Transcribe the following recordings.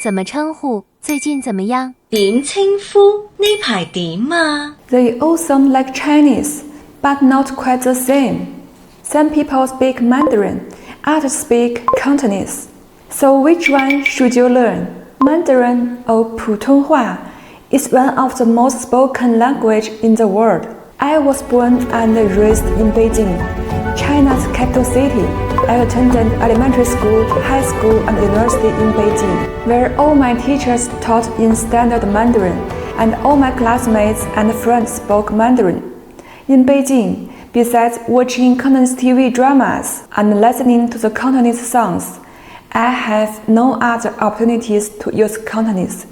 怎么称呼？最近怎么样？點稱呼？呢排點啊？ They all sound like Chinese, but not quite the same. Some people speak Mandarin, others speak Cantonese. So which one should you learn? Mandarin or 普通话 is one of the most spoken language in the world. I was born and raised in Beijing, China's capital city. I attended elementary school, high school, and university in Beijing, where all my teachers taught in standard Mandarin, and all my classmates and friends spoke Mandarin. In Beijing, besides watching Cantonese TV dramas and listening to the Cantonese songs, I have no other opportunities to use Cantonese.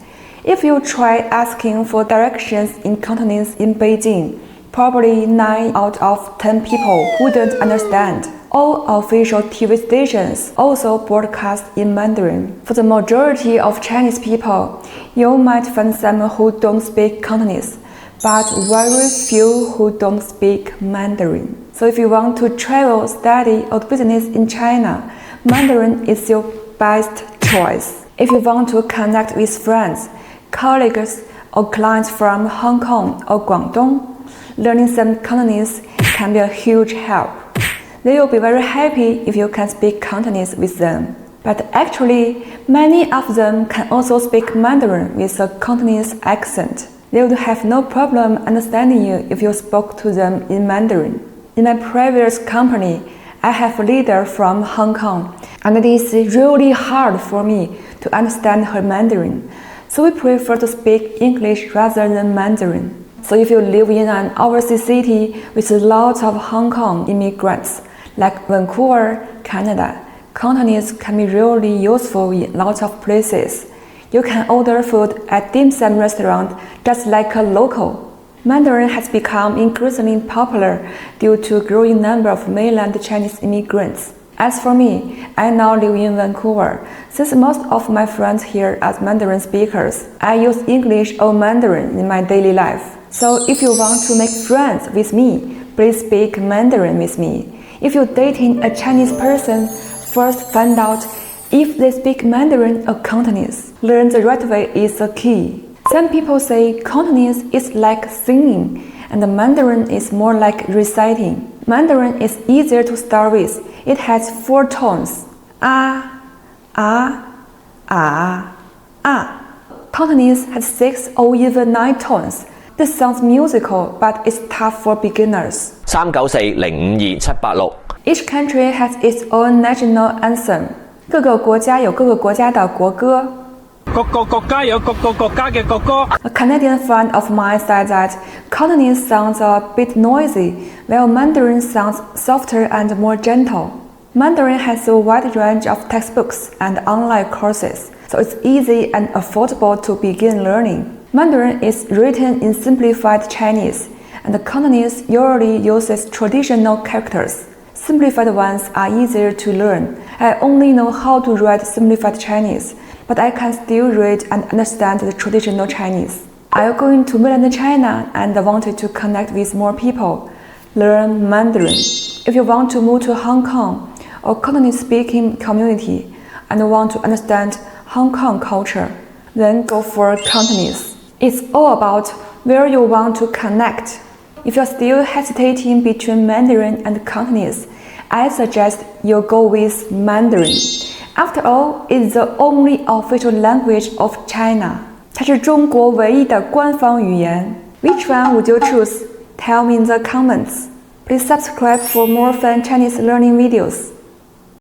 If you try asking for directions in Cantonese in Beijing, probably 9 out of 10 people wouldn't understand. All official TV stations also broadcast in Mandarin. For the majority of Chinese people, you might find some who don't speak Cantonese, but very few who don't speak Mandarin. So if you want to travel, study, or business in China, Mandarin is your best choice. If you want to connect with friends, colleagues, or clients from Hong Kong or Guangdong, learning some Cantonese can be a huge help. They will be very happy if you can speak Cantonese with them. But actually, many of them can also speak Mandarin with a Cantonese accent. They would have no problem understanding you if you spoke to them in Mandarin. In my previous company, I have a leader from Hong Kong, and it is really hard for me to understand her Mandarin. So we prefer to speak English rather than Mandarin. So if you live in an overseas city with lots of Hong Kong immigrants, like Vancouver, Canada, Cantonese can be really useful in lots of places. You can order food at dim sum restaurant just like a local. Mandarin has become increasingly popular due to a growing number of mainland Chinese immigrants. As for me, I now live in Vancouver. Since most of my friends here are Mandarin speakers, I use English or Mandarin in my daily life. So if you want to make friends with me, please speak Mandarin with me. If you're dating a Chinese person, first find out if they speak Mandarin or Cantonese. Learn the right way is the key. Some people say Cantonese is like singing, and the Mandarin is more like reciting. Mandarin is easier to start with. It has 4 tones. Cantonese has 6 or even 9 tones. This sounds musical, but it's tough for beginners. 394052786 Each country has its own national anthem. 各个国家有各个国家的国歌。各個國家有各個國家嘅國歌。A Canadian friend of mine said that Cantonese sounds a bit noisy, while Mandarin sounds softer and more gentle. Mandarin has a wide range of textbooks and online courses, so it's easy and affordable to begin learning. Mandarin is written in simplified Chinese, and Cantonese usually uses traditional characters. Simplified ones are easier to learn. I only know how to write simplified Chinese, but I can still read and understand the traditional Chinese. I'm going to mainland China and wanted to connect with more people. Learn Mandarin. If you want to move to Hong Kong or Cantonese-speaking community and want to understand Hong Kong culture, then go for Cantonese. It's all about where you want to connect. If you're still hesitating between Mandarin and Cantonese, I suggest you go with Mandarin. After all, it's the only official language of China. 它是中国唯一的官方语言。Which one would you choose? Tell me in the comments. Please subscribe for more fun Chinese learning videos.